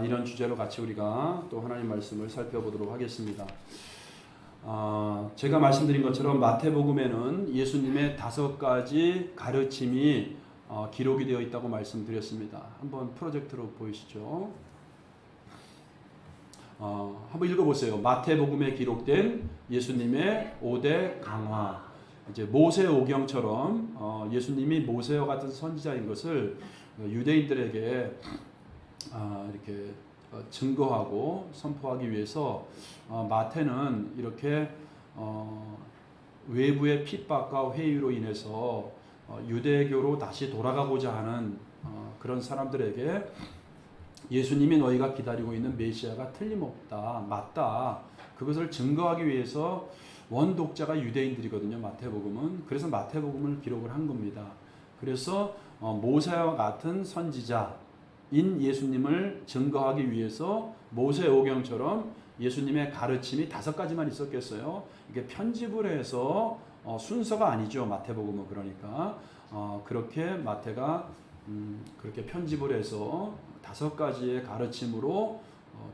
이런 주제로 같이 우리가 또 하나님 말씀을 살펴보도록 하겠습니다. 제가 말씀드린 것처럼 마태복음에는 예수님의 5가지 가르침이 기록이 되어 있다고 말씀드렸습니다. 한번 프로젝트로 보이시죠? 한번 읽어보세요. 마태복음에 기록된 예수님의 5대 강화. 이제 모세오경처럼 예수님이 모세와 같은 선지자인 것을 유대인들에게 이렇게 증거하고 선포하기 위해서 마태는 이렇게 외부의 핍박과 회유로 인해서 유대교로 다시 돌아가고자 하는 그런 사람들에게 예수님이 너희가 기다리고 있는 메시아가 틀림없다, 맞다, 그것을 증거하기 위해서 원독자가 유대인들이거든요. 마태복음은. 그래서 마태복음을 기록을 한 겁니다. 그래서 모세와 같은 선지자인 예수님을 증거하기 위해서 모세오경처럼 예수님의 가르침이 5가지만 있었겠어요. 이게 편집을 해서 순서가 아니죠. 마태복음은. 그러니까 그렇게 마태가 그렇게 편집을 해서 5가지의 가르침으로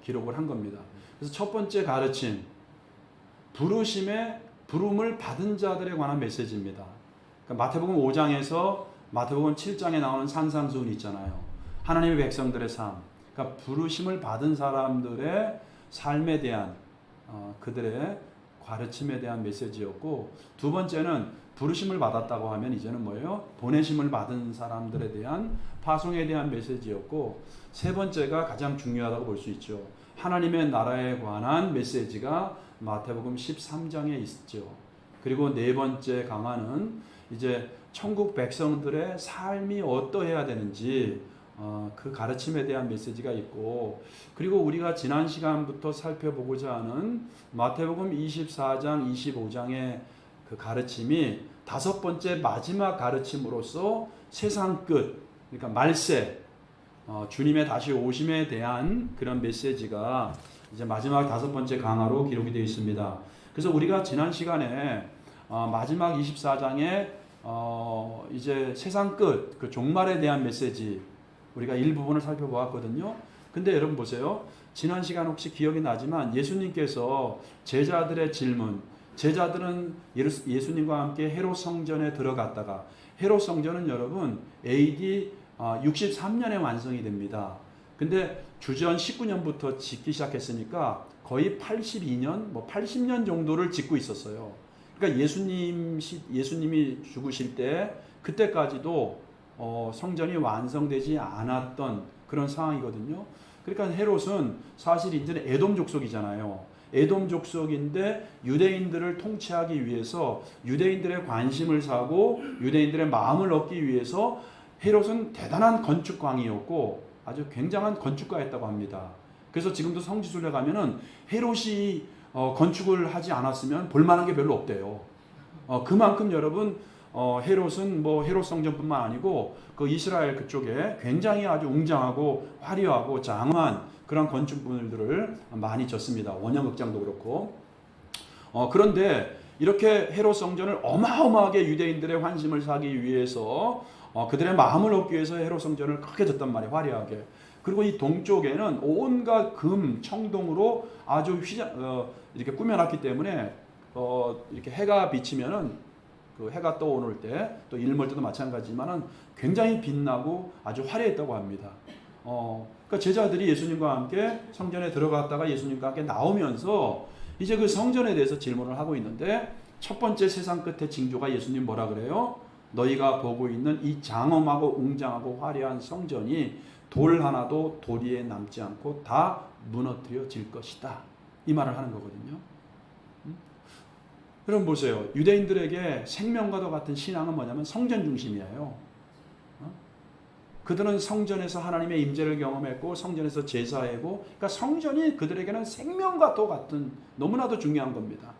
기록을 한 겁니다. 그래서 첫 번째 가르침, 부름을 받은 자들에 관한 메시지입니다. 그러니까 마태복음 5장에서 마태복음 7장에 나오는 산상수훈 있잖아요. 하나님의 백성들의 삶, 그러니까 부르심을 받은 사람들의 삶에 대한 그들의 가르침에 대한 메시지였고, 두 번째는 부르심을 받았다고 하면 이제는 뭐예요? 보내심을 받은 사람들에 대한 파송에 대한 메시지였고, 세 번째가 가장 중요하다고 볼 수 있죠. 하나님의 나라에 관한 메시지가 마태복음 13장에 있죠. 그리고 네 번째 강화는 이제 천국 백성들의 삶이 어떠해야 되는지 그 가르침에 대한 메시지가 있고, 그리고 우리가 지난 시간부터 살펴보고자 하는 마태복음 24장, 25장의 그 가르침이 5번째 마지막 가르침으로서 세상 끝, 그러니까 말세, 주님의 다시 오심에 대한 그런 메시지가 이제 마지막 5번째 강화로 기록이 되어 있습니다. 그래서 우리가 지난 시간에 마지막 24장에 이제 세상 끝, 그 종말에 대한 메시지 우리가 일부분을 살펴보았거든요. 근데 여러분 보세요. 지난 시간 혹시 기억이 나지만 예수님께서 제자들의 질문, 제자들은 예수님과 함께 헤롯 성전에 들어갔다가, 헤롯 성전은 여러분 AD 63년에 완성이 됩니다. 근데 주전 19년부터 짓기 시작했으니까 거의 82년, 80년 정도를 짓고 있었어요. 그러니까 예수님이 죽으실 때 그때까지도 성전이 완성되지 않았던 그런 상황이거든요. 그러니까 헤롯은 사실 이제는 에돔 족속이잖아요. 에돔 족속인데 유대인들을 통치하기 위해서 유대인들의 관심을 사고 유대인들의 마음을 얻기 위해서 헤롯은 대단한 건축광이었고 아주 굉장한 건축가였다고 합니다. 그래서 지금도 성지순례 가면은 헤롯이 건축을 하지 않았으면 볼만한 게 별로 없대요. 그만큼 여러분 헤롯은 헤롯 성전뿐만 아니고 그 이스라엘 그쪽에 굉장히 아주 웅장하고 화려하고 장엄한 그런 건축물들을 많이 졌습니다. 원형극장도 그렇고. 그런데 이렇게 헤롯 성전을 어마어마하게 유대인들의 관심을 사기 위해서 그들의 마음을 얻기 위해서 헤롯 성전을 크게 졌단 말이에요. 화려하게. 그리고 이 동쪽에는 온갖 금, 청동으로 아주 이렇게 꾸며놨기 때문에 이렇게 해가 비치면은 그 해가 떠오를 때 또 일몰 때도 마찬가지지만은 굉장히 빛나고 아주 화려했다고 합니다. 그러니까 제자들이 예수님과 함께 성전에 들어갔다가 예수님과 함께 나오면서 이제 그 성전에 대해서 질문을 하고 있는데, 첫 번째 세상 끝의 징조가 예수님 뭐라 그래요? 너희가 보고 있는 이 장엄하고 웅장하고 화려한 성전이 돌 하나도 도리에 남지 않고 다 무너뜨려질 것이다. 이 말을 하는 거거든요. 여러분 보세요. 유대인들에게 생명과도 같은 신앙은 뭐냐면 성전 중심이에요. 그들은 성전에서 하나님의 임재를 경험했고 성전에서 제사하고, 그러니까 성전이 그들에게는 생명과 도 같은 너무나도 중요한 겁니다.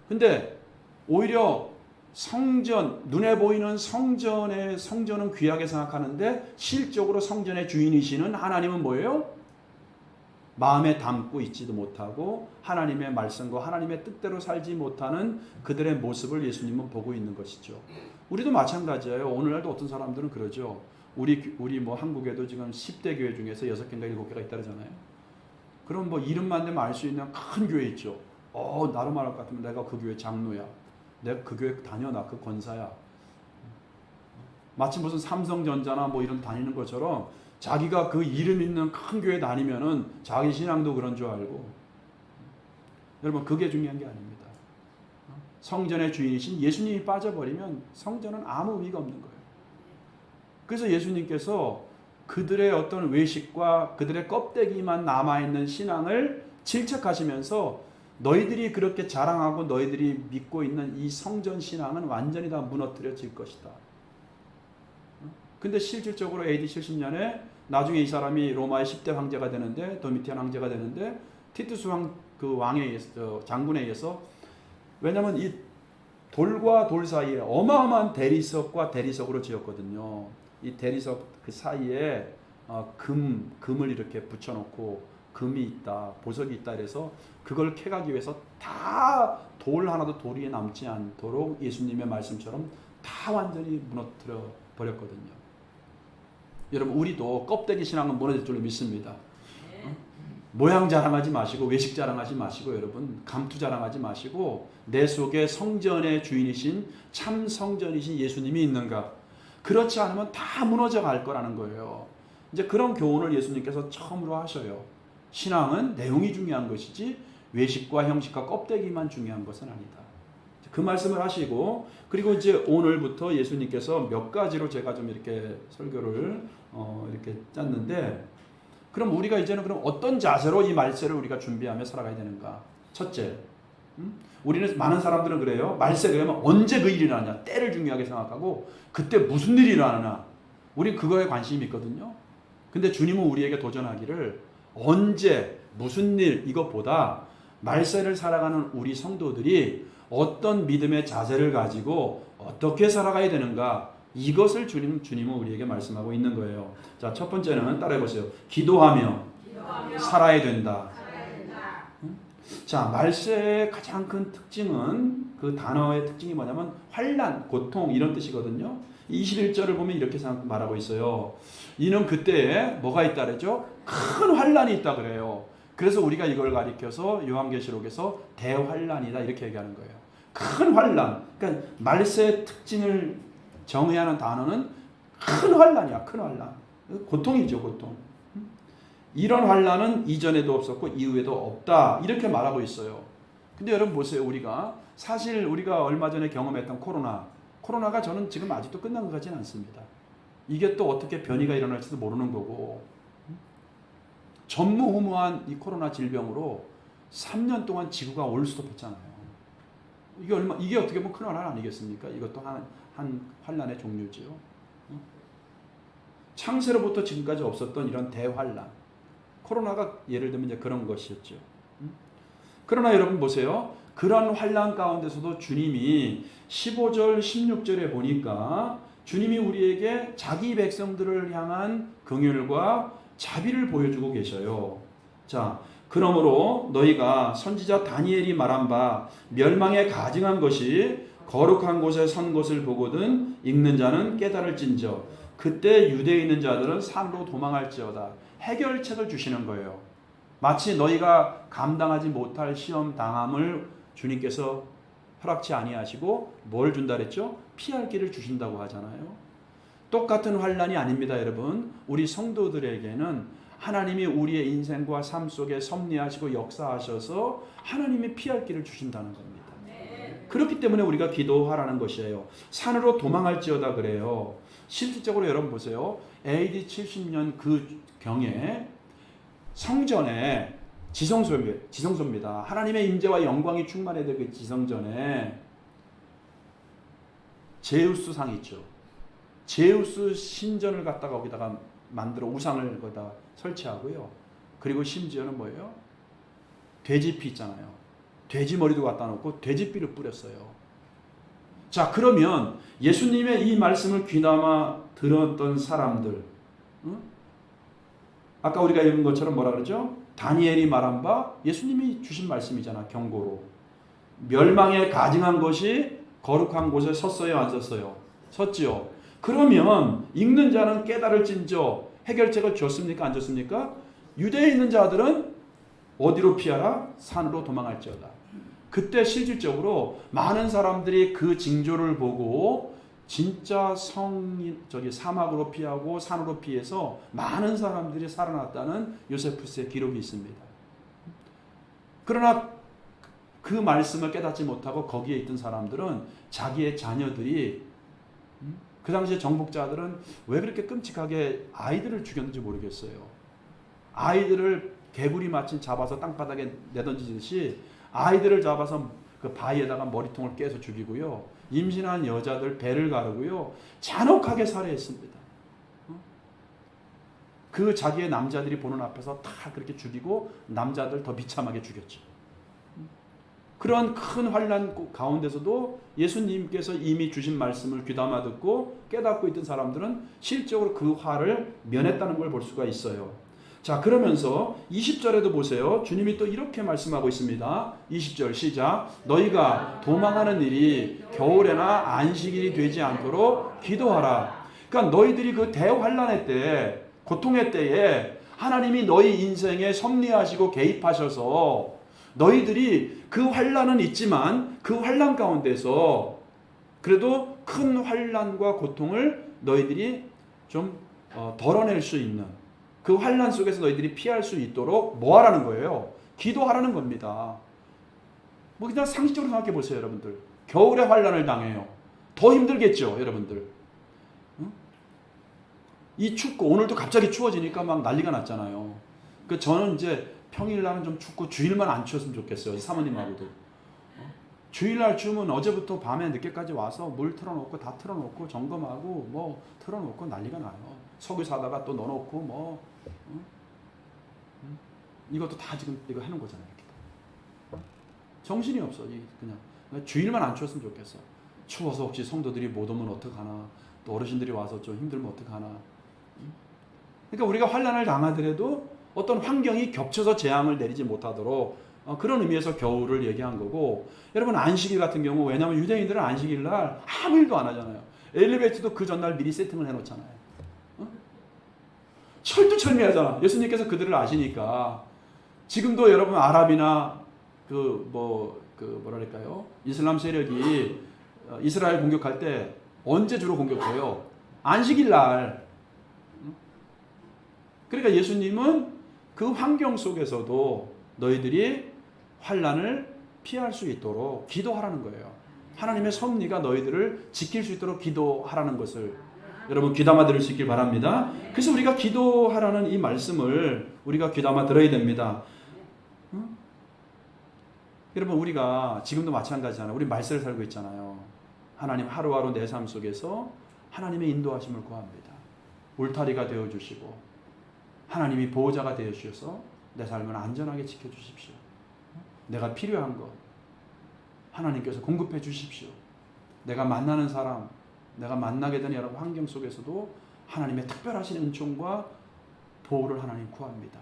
근데 오히려 성전, 눈에 보이는 성전은 귀하게 생각하는데 실적으로 성전의 주인이시는 하나님은 뭐예요? 마음에 담고 있지도 못하고 하나님의 말씀과 하나님의 뜻대로 살지 못하는 그들의 모습을 예수님은 보고 있는 것이죠. 우리도 마찬가지예요. 오늘날도 어떤 사람들은 그러죠. 우리 뭐 한국에도 지금 10대 교회 중에서 6개인가 7개가 있다 그러잖아요. 그럼 뭐 이름만 되면 알 수 있는 큰 교회 있죠. 나로 말할 것 같으면 내가 그 교회 장로야. 내가 그 교회 다녀나 그 권사야. 마치 무슨 삼성전자나 뭐 이런 다니는 것처럼 자기가 그 이름 있는 큰 교회 다니면은 자기 신앙도 그런 줄 알고. 여러분 그게 중요한 게 아닙니다. 성전의 주인이신 예수님이 빠져버리면 성전은 아무 의미가 없는 거예요. 그래서 예수님께서 그들의 어떤 외식과 그들의 껍데기만 남아있는 신앙을 질책하시면서 너희들이 그렇게 자랑하고 너희들이 믿고 있는 이 성전 신앙은 완전히 다 무너뜨려질 것이다. 근데 실질적으로 AD 70년에 나중에 이 사람이 로마의 10대 황제가 되는데 도미티안 황제가 되는데 티투스 그 왕에 의해서 장군에 의해서 왜냐하면 이 돌과 돌 사이에 어마어마한 대리석과 대리석으로 지었거든요. 이 대리석 그 사이에 금을 이렇게 붙여놓고 금이 있다, 보석이 있다 그래서 그걸 캐가기 위해서 다 돌 하나도 돌 위에 남지 않도록 예수님의 말씀처럼 다 완전히 무너뜨려 버렸거든요. 여러분 우리도 껍데기 신앙은 무너질 줄로 믿습니다. 모양 자랑하지 마시고 외식 자랑하지 마시고 여러분 감투 자랑하지 마시고 내 속에 성전의 주인이신 참 성전이신 예수님이 있는가? 그렇지 않으면 다 무너져 갈 거라는 거예요. 이제 그런 교훈을 예수님께서 처음으로 하셔요. 신앙은 내용이 중요한 것이지 외식과 형식과 껍데기만 중요한 것은 아니다. 그 말씀을 하시고 그리고 이제 오늘부터 예수님께서 몇 가지로 제가 좀 이렇게 설교를 이렇게 짰는데 그럼 우리가 이제는 그럼 어떤 자세로 이 말세를 우리가 준비하며 살아가야 되는가? 첫째, 우리는 많은 사람들은 그래요. 말세가 되면 언제 그 일이 일어나냐? 때를 중요하게 생각하고 그때 무슨 일이 일어나느냐? 우린 그거에 관심이 있거든요. 근데 주님은 우리에게 도전하기를 언제 무슨 일 이것보다 말세를 살아가는 우리 성도들이 어떤 믿음의 자세를 가지고 어떻게 살아가야 되는가? 이것을 주님은 우리에게 말씀하고 있는 거예요. 자, 첫 번째는 따라해 보세요. 기도하며 살아야 된다. 자, 말세의 가장 큰 특징은 그 단어의 특징이 뭐냐면 환난, 고통 이런 뜻이거든요. 21절을 보면 이렇게 말하고 있어요. 이는 그때에 뭐가 있다 그랬죠? 큰 환난이 있다 그래요. 그래서 우리가 이걸 가리켜서 요한계시록에서 대환난이다 이렇게 얘기하는 거예요. 큰 환난. 그러니까 말세의 특징을 정의하는 단어는 큰 환난이야. 큰 환난. 고통이죠. 고통. 이런 환난은 이전에도 없었고 이후에도 없다. 이렇게 말하고 있어요. 근데 여러분 보세요. 사실 우리가 얼마 전에 경험했던 코로나가 저는 지금 아직도 끝난 것 같지는 않습니다. 이게 또 어떻게 변이가 일어날지도 모르는 거고 전무후무한 이 코로나 질병으로 3년 동안 지구가 올스톱했잖아요. 이게 어떻게 보면 큰 환난 아니겠습니까? 이것도 한 환난의 종류지요. 창세로부터 지금까지 없었던 이런 대환난. 코로나가 예를 들면 이제 그런 것이었죠. 그러나 여러분 보세요. 그런 환난 가운데서도 주님이 15절, 16절에 보니까 주님이 우리에게 자기 백성들을 향한 긍휼과 자비를 보여주고 계셔요. 자, 그러므로 너희가 선지자 다니엘이 말한 바 멸망에 가증한 것이 거룩한 곳에 선 것을 보거든 읽는 자는 깨달을진저 그때 유대에 있는 자들은 산으로 도망할지어다. 해결책을 주시는 거예요. 마치 너희가 감당하지 못할 시험 당함을 주님께서 허락치 아니하시고 뭘 준다 그랬죠? 피할 길을 주신다고 하잖아요. 똑같은 환난이 아닙니다, 여러분. 우리 성도들에게는 하나님이 우리의 인생과 삶 속에 섭리하시고 역사하셔서 하나님이 피할 길을 주신다는 겁니다. 그렇기 때문에 우리가 기도하라는 것이에요. 산으로 도망할지어다 그래요. 실질적으로 여러분 보세요. AD 70년 그 경에 성전에 지성소입니다. 하나님의 임재와 영광이 충만해야 될 그 지성전에 제우스 상이 있죠. 제우스 신전을 갖다가 거기다가 만들어 우상을 거기다 설치하고요. 그리고 심지어는 뭐예요? 돼지피 있잖아요. 돼지 머리도 갖다 놓고 돼지피를 뿌렸어요. 자, 그러면 예수님의 이 말씀을 귀담아 들었던 사람들, 아까 우리가 읽은 것처럼 뭐라 그러죠? 다니엘이 말한 바 예수님이 주신 말씀이잖아. 경고로. 멸망에 가증한 것이 거룩한 곳에 섰어요, 안 섰어요? 섰지요. 그러면 읽는 자는 깨달을진저 해결책을 줬습니까? 안 줬습니까? 유대에 있는 자들은 어디로 피하라? 산으로 도망할지어다. 그때 실질적으로 많은 사람들이 그 징조를 보고 진짜 사막으로 피하고 산으로 피해서 많은 사람들이 살아났다는 요세푸스의 기록이 있습니다. 그러나 그 말씀을 깨닫지 못하고 거기에 있던 사람들은 자기의 자녀들이 그 당시에 정복자들은 왜 그렇게 끔찍하게 아이들을 죽였는지 모르겠어요. 아이들을 개구리 마침 잡아서 땅바닥에 내던지듯이 아이들을 잡아서 그 바위에다가 머리통을 깨서 죽이고요. 임신한 여자들 배를 가르고요. 잔혹하게 살해했습니다. 그 자기의 남자들이 보는 앞에서 다 그렇게 죽이고 남자들 더 비참하게 죽였죠. 그러한 큰 환난 가운데서도 예수님께서 이미 주신 말씀을 귀담아 듣고 깨닫고 있던 사람들은 실적으로 그 화를 면했다는 걸 볼 수가 있어요. 자, 그러면서 20절에도 보세요. 주님이 또 이렇게 말씀하고 있습니다. 20절 시작. 너희가 도망하는 일이 겨울에나 안식일이 되지 않도록 기도하라. 그러니까 너희들이 그 대환난의 때, 고통의 때에 하나님이 너희 인생에 섭리하시고 개입하셔서 너희들이 그 환난은 있지만 그 환난 가운데서 그래도 큰 환난과 고통을 너희들이 좀 덜어낼 수 있는 그 환난 속에서 너희들이 피할 수 있도록 뭐 하라는 거예요? 기도하라는 겁니다. 뭐 그냥 상식적으로 생각해 보세요, 여러분들. 겨울에 환난을 당해요. 더 힘들겠죠, 여러분들. 응? 이 춥고 오늘도 갑자기 추워지니까 막 난리가 났잖아요. 그 저는 이제 평일날은 좀 춥고 주일만 안 추웠으면 좋겠어요. 사모님하고도. 주일날 추우면 어제부터 밤에 늦게까지 와서 물 틀어놓고 다 틀어놓고 점검하고 뭐 틀어놓고 난리가 나요. 석유 사다가 또 넣어놓고 뭐 이것도 다 지금 이거 해놓은 거잖아요. 이렇게. 정신이 없어. 그냥 주일만 안 추웠으면 좋겠어. 추워서 혹시 성도들이 못 오면 어떡하나. 또 어르신들이 와서 좀 힘들면 어떡하나. 그러니까 우리가 환난을 당하더라도 어떤 환경이 겹쳐서 재앙을 내리지 못하도록 그런 의미에서 겨울을 얘기한 거고, 여러분 안식일 같은 경우, 왜냐하면 유대인들은 안식일 날 아무 일도 안 하잖아요. 엘리베이터도 그 전날 미리 세팅을 해놓잖아요. 철두철미하잖아. 예수님께서 그들을 아시니까. 지금도 여러분 아랍이나 뭐랄까요? 이슬람 세력이 이스라엘 공격할 때 언제 주로 공격해요? 안식일 날. 그러니까 예수님은 그 환경 속에서도 너희들이 환난을 피할 수 있도록 기도하라는 거예요. 하나님의 섭리가 너희들을 지킬 수 있도록 기도하라는 것을 여러분 귀담아 들을 수 있길 바랍니다. 그래서 우리가 기도하라는 이 말씀을 우리가 귀담아 들어야 됩니다. 여러분 우리가 지금도 마찬가지잖아요. 우리 말세를 살고 있잖아요. 하나님 하루하루 내 삶 속에서 하나님의 인도하심을 구합니다. 울타리가 되어주시고 하나님이 보호자가 되어주셔서 내 삶을 안전하게 지켜주십시오. 내가 필요한 것 하나님께서 공급해 주십시오. 내가 만나는 사람, 내가 만나게 되는 여러 환경 속에서도 하나님의 특별하신 은총과 보호를 하나님 구합니다.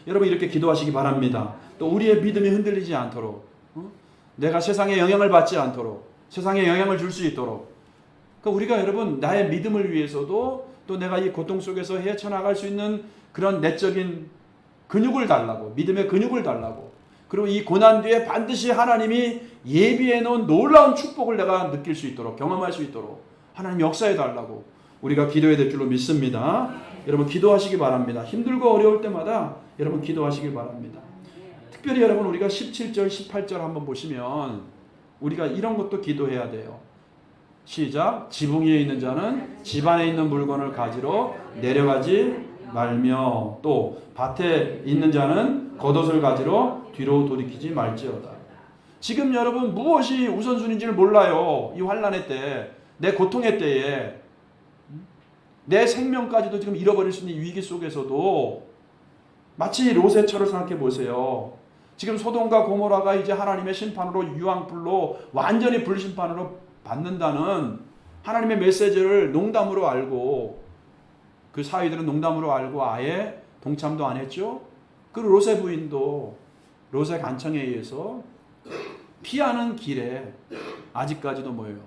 여러분 이렇게 기도하시기 바랍니다. 또 우리의 믿음이 흔들리지 않도록, 내가 세상에 영향을 받지 않도록, 세상에 영향을 줄 수 있도록. 그러니까 우리가 여러분 나의 믿음을 위해서도 또 내가 이 고통 속에서 헤쳐나갈 수 있는 그런 내적인 근육을 달라고, 믿음의 근육을 달라고, 그리고 이 고난 뒤에 반드시 하나님이 예비해 놓은 놀라운 축복을 내가 느낄 수 있도록, 경험할 수 있도록 하나님 역사해 달라고 우리가 기도해야 될 줄로 믿습니다. 여러분 기도하시기 바랍니다. 힘들고 어려울 때마다 여러분 기도하시기 바랍니다. 특별히 여러분 우리가 17절 18절 한번 보시면 우리가 이런 것도 기도해야 돼요. 시작. 지붕 위에 있는 자는 집 안에 있는 물건을 가지러 내려가지 말며, 또 밭에 있는 자는 겉옷을 가지러 뒤로 돌이키지 말지어다. 지금 여러분 무엇이 우선순위인지를 몰라요. 이 환난의 때, 내 고통의 때에, 내 생명까지도 지금 잃어버릴 수 있는 위기 속에서도 마치 롯의처를 생각해 보세요. 지금 소돔과 고모라가 이제 하나님의 심판으로, 유황불로 완전히 불심판으로 받는다는 하나님의 메시지를 농담으로 알고, 그 사위들은 농담으로 알고 아예 동참도 안 했죠. 그리고 롯의 부인도 롯의 간청에 의해서 피하는 길에 아직까지도 뭐예요?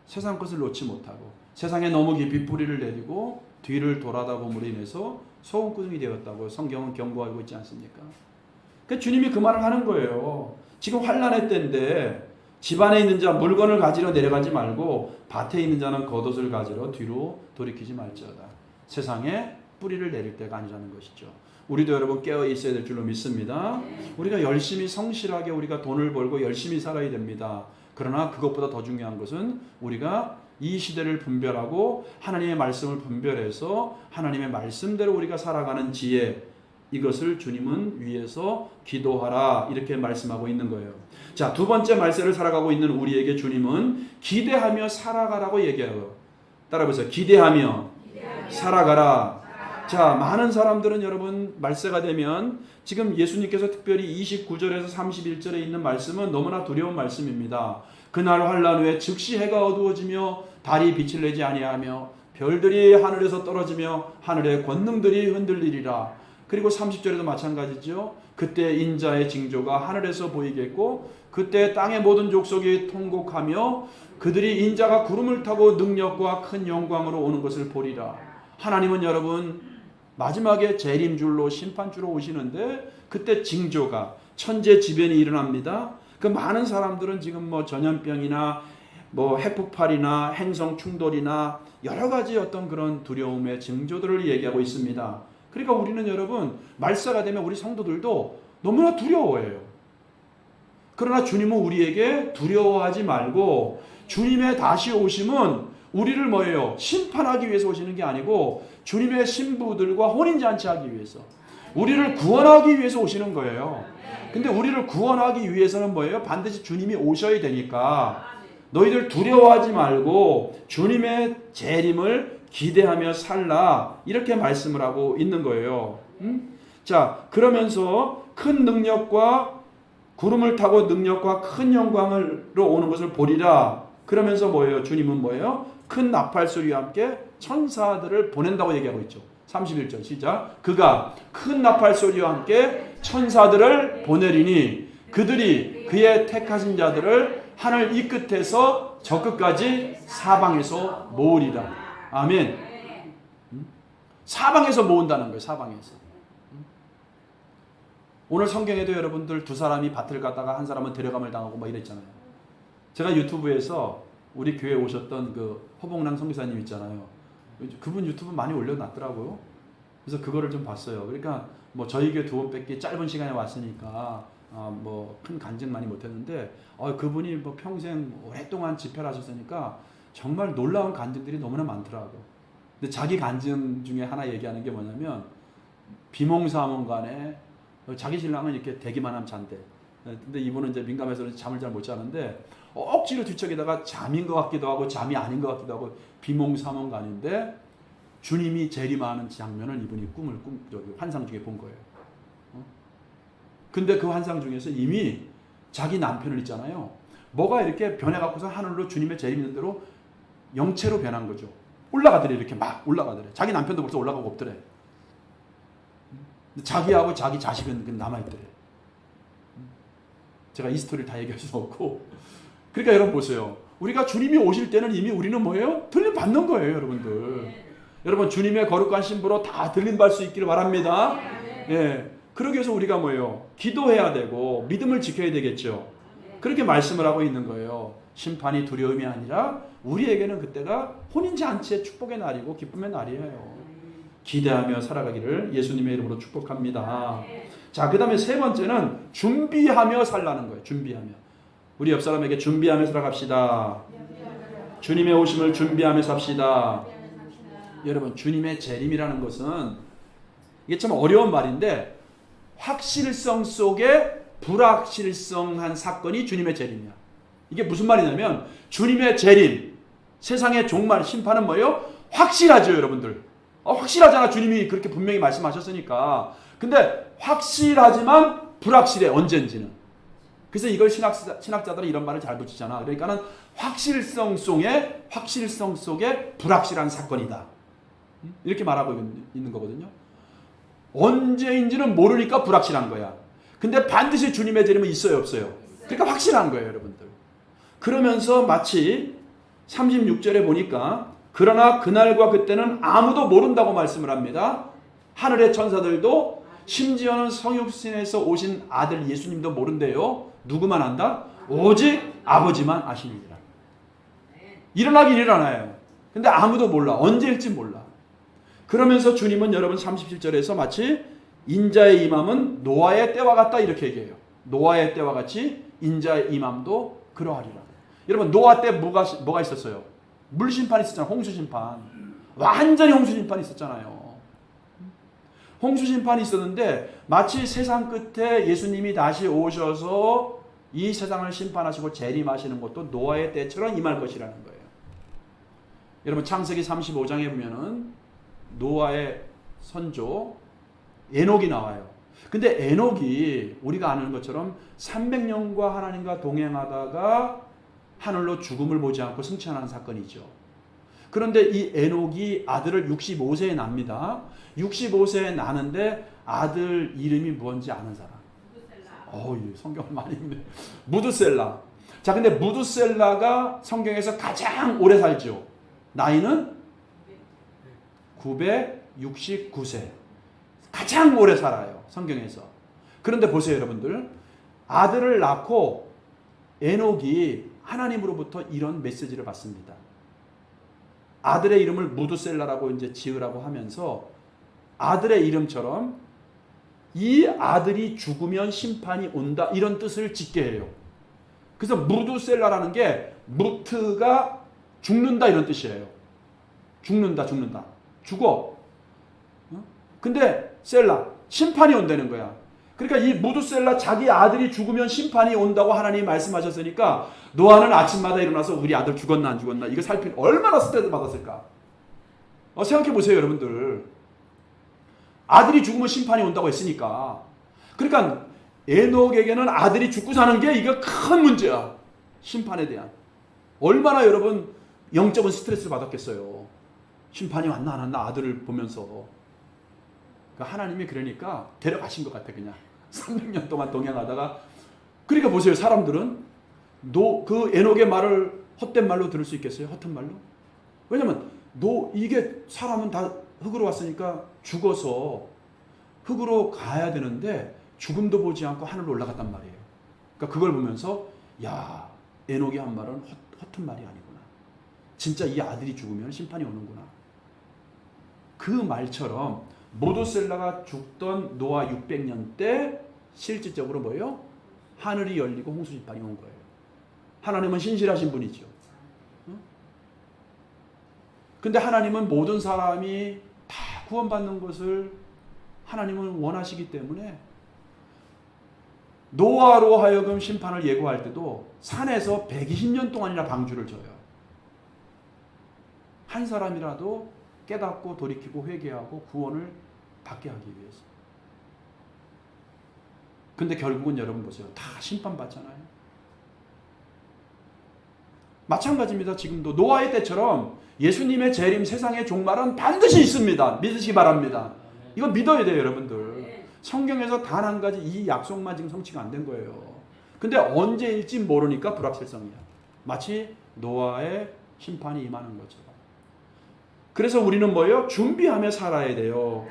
세상 것을 놓지 못하고 세상에 너무 깊이 뿌리를 내리고 뒤를 돌아다봄으로 인해서 소금구름이 되었다고 성경은 경고하고 있지 않습니까? 그러니까 주님이 그 말을 하는 거예요. 지금 환난의 때인데 집안에 있는 자 물건을 가지러 내려가지 말고 밭에 있는 자는 겉옷을 가지러 뒤로 돌이키지 말지어다. 세상에 뿌리를 내릴 때가 아니라는 것이죠. 우리도 여러분 깨어 있어야 될 줄로 믿습니다. 우리가 열심히 성실하게 우리가 돈을 벌고 열심히 살아야 됩니다. 그러나 그것보다 더 중요한 것은 우리가 이 시대를 분별하고 하나님의 말씀을 분별해서 하나님의 말씀대로 우리가 살아가는 지혜, 이것을 주님은 위에서 기도하라 이렇게 말씀하고 있는 거예요. 자, 두 번째 말세를 살아가고 있는 우리에게 주님은 기대하며 살아가라고 얘기해요. 따라해보세요. 기대하며 살아가라. 자, 많은 사람들은 여러분 말세가 되면 지금 예수님께서 특별히 29절에서 31절에 있는 말씀은 너무나 두려운 말씀입니다. 그날 환난 후에 즉시 해가 어두워지며 달이 빛을 내지 아니하며 별들이 하늘에서 떨어지며 하늘의 권능들이 흔들리리라. 그리고 30절에도 마찬가지죠. 그때 인자의 징조가 하늘에서 보이겠고 그때 땅의 모든 족속이 통곡하며 그들이 인자가 구름을 타고 능력과 큰 영광으로 오는 것을 보리라. 하나님은 여러분 마지막에 재림줄로 심판줄로 오시는데 그때 징조가 천재지변이 일어납니다. 그 많은 사람들은 지금 뭐 전염병이나 뭐 핵폭발이나 행성 충돌이나 여러 가지 어떤 그런 두려움의 징조들을 얘기하고 있습니다. 그러니까 우리는 여러분 말세가 되면 우리 성도들도 너무나 두려워해요. 그러나 주님은 우리에게 두려워하지 말고 주님의 다시 오심은 우리를 뭐예요? 심판하기 위해서 오시는 게 아니고 주님의 신부들과 혼인잔치하기 위해서 우리를 구원하기 위해서 오시는 거예요. 근데 우리를 구원하기 위해서는 뭐예요? 반드시 주님이 오셔야 되니까 너희들 두려워하지 말고 주님의 재림을 기대하며 살라 이렇게 말씀을 하고 있는 거예요. 자, 그러면서 큰 능력과 구름을 타고 능력과 큰 영광으로 오는 것을 보리라. 그러면서 뭐예요? 주님은 뭐예요? 큰 나팔 소리와 함께 천사들을 보낸다고 얘기하고 있죠. 31절 시작. 그가 큰 나팔 소리와 함께 천사들을 보내리니 그들이 그의 택하신 자들을 하늘 이 끝에서 저 끝까지 사방에서 모으리라. 아멘. 사방에서 모은다는 거예요. 사방에서. 오늘 성경에도 여러분들 두 사람이 밭을 갔다가 한 사람은 데려감을 당하고 막 이랬잖아요. 제가 유튜브에서 우리 교회에 오셨던 그 허봉랑 선교사님 있잖아요. 그분 유튜브 많이 올려놨더라고요. 그래서 그거를 좀 봤어요. 그러니까 뭐 저희 교회 두 번 뵙기 짧은 시간에 왔으니까 뭐 큰 간증 많이 못했는데 그분이 뭐 평생 오랫동안 집회를 하셨으니까 정말 놀라운 간증들이 너무나 많더라고요. 근데 자기 간증 중에 하나 얘기하는 게 뭐냐면 비몽사몽간에 자기 신랑은 이렇게 대기만 하면 잔대. 근데 이분은 이제 민감해서 잠을 잘 못 자는데 억지로 뒤척이다가 잠인 것 같기도 하고 잠이 아닌 것 같기도 하고 비몽사몽간인데 주님이 재림하는 장면을 이분이 환상 중에 본 거예요. 근데 그 환상 중에서 이미 자기 남편을 있잖아요. 뭐가 이렇게 변해갖고서 하늘로 주님의 재림 있는 대로 영체로 변한 거죠. 올라가더래. 이렇게 막 올라가더래. 자기 남편도 벌써 올라가고 없더래. 자기하고 자기 자식은 남아있더래. 제가 이 스토리를 다 얘기할 수 없고. 그러니까 여러분 보세요. 우리가 주님이 오실 때는 이미 우리는 뭐예요? 들림 받는 거예요, 여러분들. 여러분 주님의 거룩한 신부로 다 들림 받을 수 있기를 바랍니다. 예. 그러기 위해서 우리가 뭐예요? 기도해야 되고 믿음을 지켜야 되겠죠. 그렇게 말씀을 하고 있는 거예요. 심판이 두려움이 아니라 우리에게는 그때가 혼인잔치의 축복의 날이고 기쁨의 날이에요. 기대하며 살아가기를 예수님의 이름으로 축복합니다. 자, 그 다음에 세 번째는 준비하며 살라는 거예요. 준비하며. 우리 옆 사람에게 준비하며 살아갑시다. 주님의 오심을 준비하며 삽시다. 여러분 주님의 재림이라는 것은 이게 참 어려운 말인데 확실성 속에 불확실성한 사건이 주님의 재림이야. 이게 무슨 말이냐면 주님의 재림, 세상의 종말, 심판은 뭐예요? 확실하죠, 여러분들. 확실하잖아. 주님이 그렇게 분명히 말씀하셨으니까. 근데 확실하지만 불확실해, 언젠지는. 그래서 이걸 신학자들은 이런 말을 잘 붙이잖아. 그러니까는 확실성 속에 불확실한 사건이다. 이렇게 말하고 있는 거거든요. 언제인지는 모르니까 불확실한 거야. 근데 반드시 주님의 재림은 있어요, 없어요? 그러니까 확실한 거예요, 여러분들. 그러면서 마치 36절에 보니까 그러나 그날과 그때는 아무도 모른다고 말씀을 합니다. 하늘의 천사들도 심지어는 성육신에서 오신 아들 예수님도 모른대요. 누구만 안다? 오직 아버지만 아시니라. 일어나긴 일어나요. 근데 아무도 몰라. 언제일지 몰라. 그러면서 주님은 여러분 37절에서 마치 인자의 임함은 노아의 때와 같다 이렇게 얘기해요. 노아의 때와 같이 인자의 임함도 그러하리라. 여러분 노아 때 뭐가 있었어요? 물심판이 있었잖아요. 홍수심판. 완전히 홍수심판이 있었잖아요. 홍수심판이 있었는데 마치 세상 끝에 예수님이 다시 오셔서 이 세상을 심판하시고 재림하시는 것도 노아의 때처럼 임할 것이라는 거예요. 여러분 창세기 35장에 보면은 노아의 선조 에녹이 나와요. 근데 에녹이 우리가 아는 것처럼 300년과 하나님과 동행하다가 하늘로 죽음을 보지 않고 승천하는 사건이죠. 그런데 이 에녹이 아들을 65세에 납니다. 65세에 나는데 아들 이름이 뭔지 아는 사람? 성경을 많이 읽네. 무드셀라. 자, 근데 무드셀라가 성경에서 가장 오래 살죠. 나이는 969세. 가장 오래 살아요. 성경에서. 그런데 보세요, 여러분들. 아들을 낳고 에녹이 하나님으로부터 이런 메시지를 받습니다. 아들의 이름을 무드셀라라고 이제 지으라고 하면서 아들의 이름처럼 이 아들이 죽으면 심판이 온다 이런 뜻을 짓게 해요. 그래서 무드셀라라는 게 무트가 죽는다 이런 뜻이에요. 죽는다. 죽어. 근데 셀라 심판이 온다는 거야. 그러니까 이 무드셀라 자기 아들이 죽으면 심판이 온다고 하나님이 말씀하셨으니까 노아는 아침마다 일어나서 우리 아들 죽었나 안 죽었나 이거 살필 얼마나 스트레스 받았을까. 생각해 보세요, 여러분들. 아들이 죽으면 심판이 온다고 했으니까. 그러니까 에녹에게는 아들이 죽고 사는 게 이거 큰 문제야. 심판에 대한. 얼마나 여러분 영적인 스트레스를 받았겠어요. 심판이 왔나 안 왔나 아들을 보면서. 하나님이 그러니까 데려가신 것 같아. 그냥 300년 동안 동행하다가. 그러니까 보세요, 사람들은 그 에녹의 말을 헛된 말로 들을 수 있겠어요? 헛된 말로? 왜냐면 이게 사람은 다 흙으로 왔으니까 죽어서 흙으로 가야 되는데 죽음도 보지 않고 하늘로 올라갔단 말이에요. 그러니까 그걸 보면서 야, 에녹이 한 말은 헛된 말이 아니구나. 진짜 이 아들이 죽으면 심판이 오는구나. 그 말처럼 모두셀라가 죽던 노아 600년 때 실질적으로 뭐예요? 하늘이 열리고 홍수심판이 온 거예요. 하나님은 신실하신 분이죠. 근데 하나님은 모든 사람이 다 구원받는 것을 하나님은 원하시기 때문에 노아로 하여금 심판을 예고할 때도 산에서 120년 동안이나 방주를 져요. 한 사람이라도 깨닫고 돌이키고 회개하고 구원을 받게 하기 위해서. 근데 결국은 여러분 보세요. 다 심판받잖아요. 마찬가지입니다. 지금도 노아의 때처럼 예수님의 재림 세상의 종말은 반드시 있습니다. 믿으시기 바랍니다. 이거 믿어야 돼요, 여러분들. 성경에서 단 한 가지 이 약속만 지금 성취가 안 된 거예요. 근데 언제일지 모르니까 불확실성이야. 마치 노아의 심판이 임하는 것처럼. 그래서 우리는 뭐예요? 준비하며 살아야 돼요.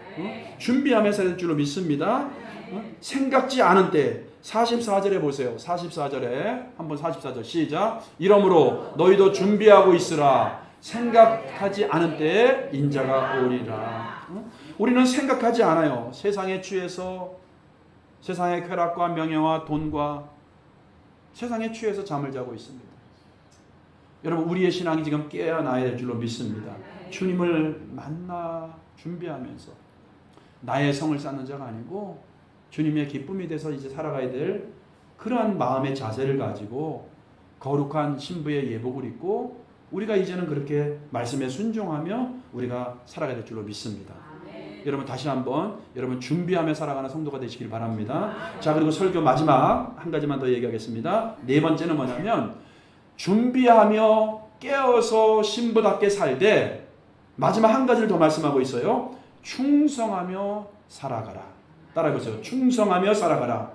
준비하며 살아야 될 줄로 믿습니다. 생각지 않은 때 44절에 보세요. 44절에 한번 44절 시작. 이러므로 너희도 준비하고 있으라. 생각하지 않은 때에 인자가 오리라. 우리는 생각하지 않아요. 세상에 취해서 세상의 쾌락과 명예와 돈과 세상에 취해서 잠을 자고 있습니다. 여러분 우리의 신앙이 지금 깨어나야 될 줄로 믿습니다. 주님을 만나 준비하면서 나의 성을 쌓는 자가 아니고 주님의 기쁨이 돼서 이제 살아가야 될 그러한 마음의 자세를 가지고 거룩한 신부의 예복을 입고 우리가 이제는 그렇게 말씀에 순종하며 우리가 살아가야 될 줄로 믿습니다. 여러분 다시 한번 여러분 준비하며 살아가는 성도가 되시길 바랍니다. 자, 그리고 설교 마지막 한 가지만 더 얘기하겠습니다. 네 번째는 뭐냐면 준비하며 깨어서 신부답게 살되 마지막 한 가지를 더 말씀하고 있어요. 충성하며 살아가라. 따라해보세요. 충성하며 살아가라.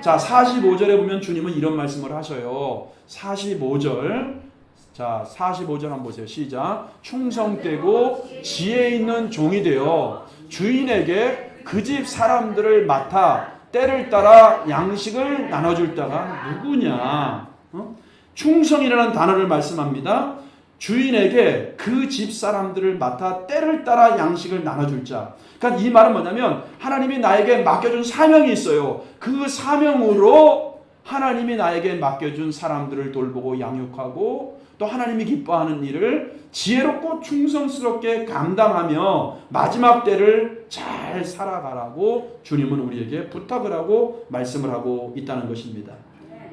자, 45절에 보면 주님은 이런 말씀을 하셔요. 45절 자, 45절 한번 보세요. 시작. 충성되고 지혜 있는 종이 되어 주인에게 그 집 사람들을 맡아 때를 따라 양식을 나눠줄 자가 누구냐? 충성이라는 단어를 말씀합니다. 주인에게 그 집 사람들을 맡아 때를 따라 양식을 나눠줄 자. 그러니까 이 말은 뭐냐면 하나님이 나에게 맡겨준 사명이 있어요. 그 사명으로 하나님이 나에게 맡겨준 사람들을 돌보고 양육하고 또 하나님이 기뻐하는 일을 지혜롭고 충성스럽게 감당하며 마지막 때를 잘 살아가라고 주님은 우리에게 부탁을 하고 말씀을 하고 있다는 것입니다.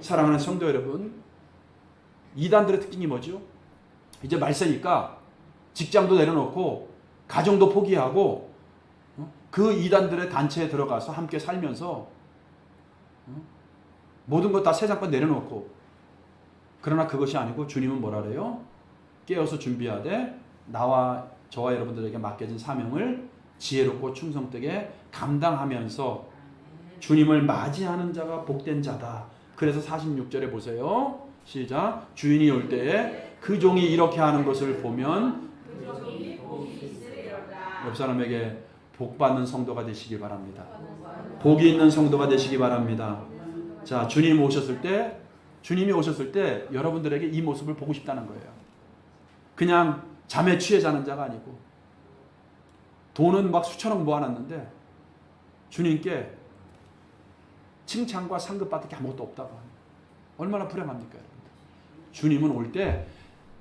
사랑하는 성도 여러분, 이단들의 특징이 뭐죠? 이제 말세니까 직장도 내려놓고 가정도 포기하고 그 이단들의 단체에 들어가서 함께 살면서 모든 것 다 세상 것 내려놓고, 그러나 그것이 아니고 주님은 뭐라 그래요? 깨어서 준비하되 나와 저와 여러분들에게 맡겨진 사명을 지혜롭고 충성되게 감당하면서 주님을 맞이하는 자가 복된 자다. 그래서 46절에 보세요. 시작. 주인이 올 때에 그 종이 이렇게 하는 것을 보면 옆 사람에게 복 받는 성도가 되시기 바랍니다. 복이 있는 성도가 되시기 바랍니다. 자, 주님이 오셨을 때 여러분들에게 이 모습을 보고 싶다는 거예요. 그냥 잠에 취해 자는 자가 아니고 돈은 막 수천억 모아놨는데 주님께 칭찬과 상급 받을 게 아무것도 없다고 하는, 얼마나 불행합니까 여러분들. 주님은 올 때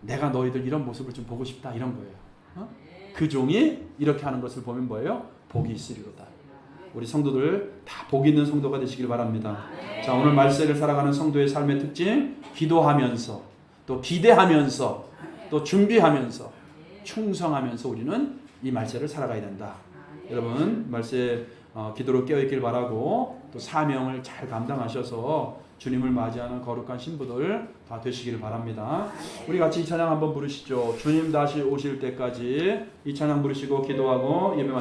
내가 너희들 이런 모습을 좀 보고 싶다 이런 거예요. 그 종이 이렇게 하는 것을 보면 뭐예요? 복이 있으리로다. 우리 성도들 다 복 있는 성도가 되시길 바랍니다. 자, 오늘 말세를 살아가는 성도의 삶의 특징, 기도하면서 또 기대하면서 또 준비하면서 충성하면서 우리는 이 말세를 살아가야 된다. 여러분 말세 기도로 깨어있길 바라고 또 사명을 잘 감당하셔서 주님을 맞이하는 거룩한 신부들 다 되시길 바랍니다. 우리 같이 이 찬양 한번 부르시죠. 주님 다시 오실 때까지 이 찬양 부르시고 기도하고 예배